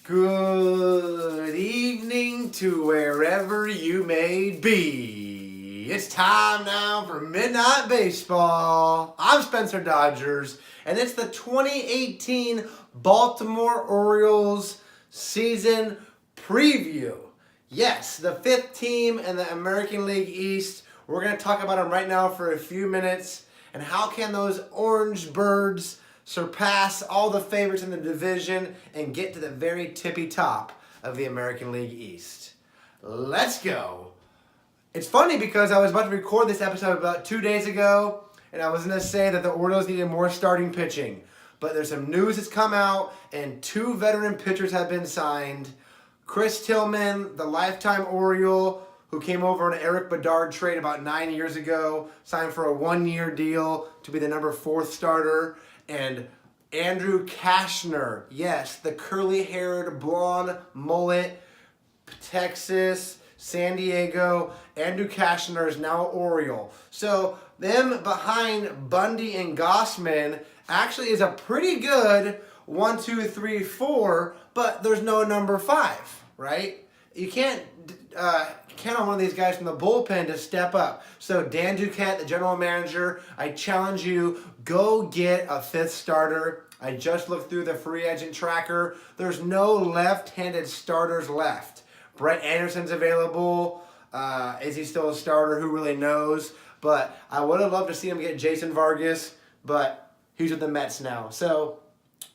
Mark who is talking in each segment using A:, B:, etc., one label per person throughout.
A: Good evening to wherever you may be. It's time now for Midnight Baseball. I'm Spencer Dodgers, and it's the 2018 Baltimore Orioles season preview. Yes, the fifth team in the American League East. We're going to talk about them right now for a few minutes. And how can those Orange Birds surpass all the favorites in the division and get to the very tippy top of the American League East? Let's go. It's funny because I was about to record this episode about 2 days ago, and I was going to say that the Orioles needed more starting pitching. But there's some news that's come out, and 2 veteran pitchers have been signed. Chris Tillman, the lifetime Oriole, who came over on an Eric Bedard trade about 9 years ago, signed for a 1-year deal to be the number 4th starter. And Andrew Cashner, yes, the curly-haired, blonde mullet, Texas, San Diego. Andrew Cashner is now Oriole. So them behind Bundy and Gossman actually is a pretty good 1, 2, 3, 4, but there's no number 5, right? You can't count on one of these guys from the bullpen to step up. So Dan Duquette, the general manager, I challenge you, go get a 5th starter. I just looked through the free agent tracker. There's no left-handed starters left. Brett Anderson's available. Is he still a starter? Who really knows? But I would have loved to see him get Jason Vargas, but he's with the Mets now. So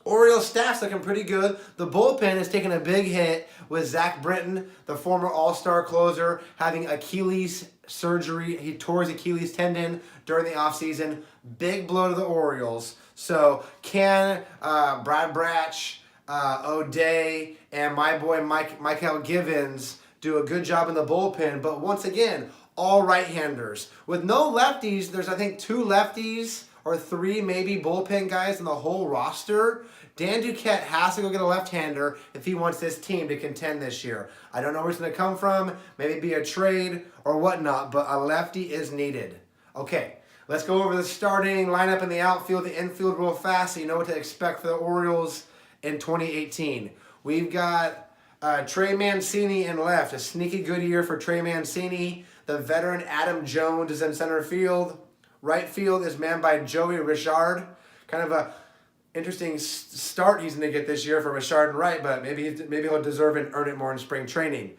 A: Orioles staff's looking pretty good. The bullpen has taken a big hit with Zach Britton, the former All-Star closer, having Achilles surgery. He tore his Achilles tendon during the offseason. Big blow to the Orioles. So can Brad Bratch, O'Day, and my boy Michael Givens do a good job in the bullpen? But once again, all right-handers. With no lefties, there's I think 2 lefties or 3 maybe bullpen guys in the whole roster. Dan Duquette has to go get a left-hander if he wants this team to contend this year. I don't know where it's going to come from. Maybe be a trade or whatnot, but a lefty is needed. Okay, let's go over the starting lineup in the outfield, the infield real fast so you know what to expect for the Orioles in 2018. We've got Trey Mancini in left. A sneaky good year for Trey Mancini. The veteran Adam Jones is in center field. Right field is manned by Joey Richard. Kind of a interesting start he's going to get this year for Richard and Wright, but maybe he'll deserve and earn it more in spring training.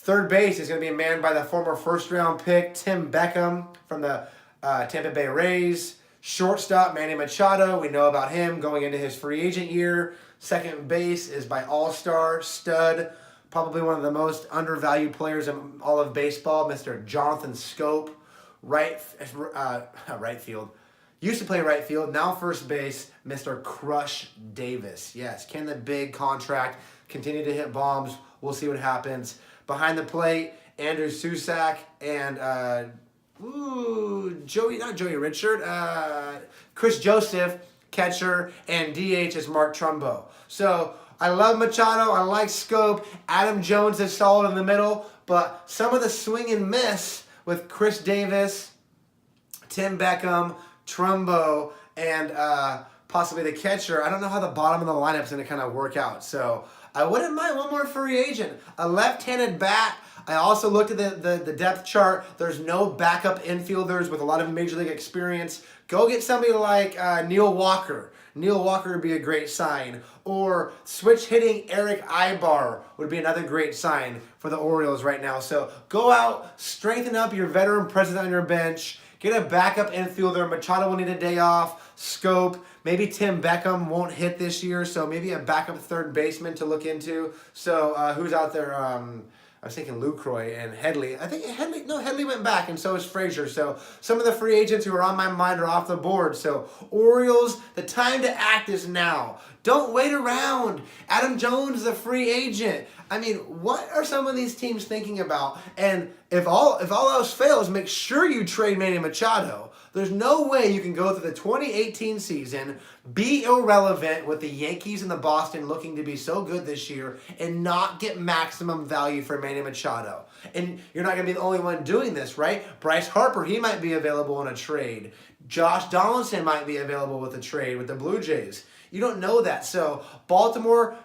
A: Third base is going to be manned by the former first-round pick Tim Beckham from the Tampa Bay Rays. Shortstop Manny Machado, we know about him going into his free agent year. Second base is by all-star stud, probably one of the most undervalued players in all of baseball, Mr. Jonathan Scope. Right field. Used to play right field, now first base, Mr. Crush Davis. Yes, can the big contract continue to hit bombs? We'll see what happens. Behind the plate, Andrew Susak and Joey Richard, Chris Joseph, catcher, and DH is Mark Trumbo. So I love Machado, I like Scope. Adam Jones is solid in the middle, but some of the swing and miss with Chris Davis, Tim Beckham, Trumbo, and possibly the catcher. I don't know how the bottom of the lineup is going to kind of work out. So I wouldn't mind one more free agent. A left-handed bat. I also looked at the depth chart. There's no backup infielders with a lot of Major League experience. Go get somebody like Neil Walker. Neil Walker would be a great sign. Or switch-hitting Eric Ibar would be another great sign for the Orioles right now. So go out, strengthen up your veteran presence on your bench. Get a backup infielder. Machado will need a day off. Scope. Maybe Tim Beckham won't hit this year, so maybe a backup third baseman to look into. So who's out there? I was thinking Lucroy and Headley. I think Headley went back, and so is Frazier. So some of the free agents who are on my mind are off the board. So Orioles, the time to act is now. Don't wait around. Adam Jones is a free agent. I mean, what are some of these teams thinking about? And if all else fails, make sure you trade Manny Machado. There's no way you can go through the 2018 season, be irrelevant with the Yankees and the Boston looking to be so good this year, and not get maximum value for Manny Machado. And you're not going to be the only one doing this, right? Bryce Harper, he might be available in a trade. Josh Donaldson might be available with a trade with the Blue Jays. You don't know that. So Baltimore,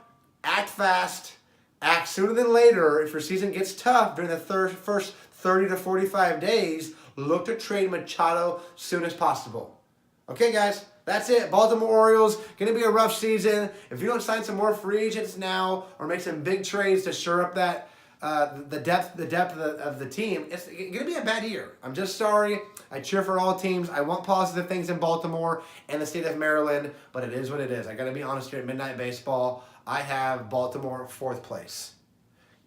A: act fast, act sooner than later. If your season gets tough during the first 30 to 45 days, look to trade Machado soon as possible. Okay, guys, that's it. Baltimore Orioles, going to be a rough season. If you don't sign some more free agents now or make some big trades to shore up that the depth of the team, it's going to be a bad year. I'm just sorry. I cheer for all teams. I want positive things in Baltimore and the state of Maryland, but it is what it is. I got to be honest here at Midnight Baseball. I have Baltimore 4th place.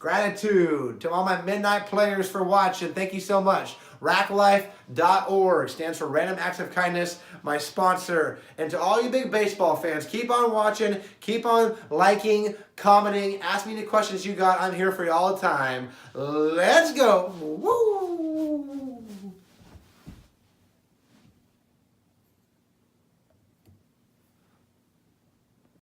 A: Gratitude to all my Midnight players for watching. Thank you so much. RackLife.org stands for Random Acts of Kindness, my sponsor. And to all you big baseball fans, keep on watching, keep on liking, commenting, ask me any questions you got. I'm here for you all the time. Let's go. Woo!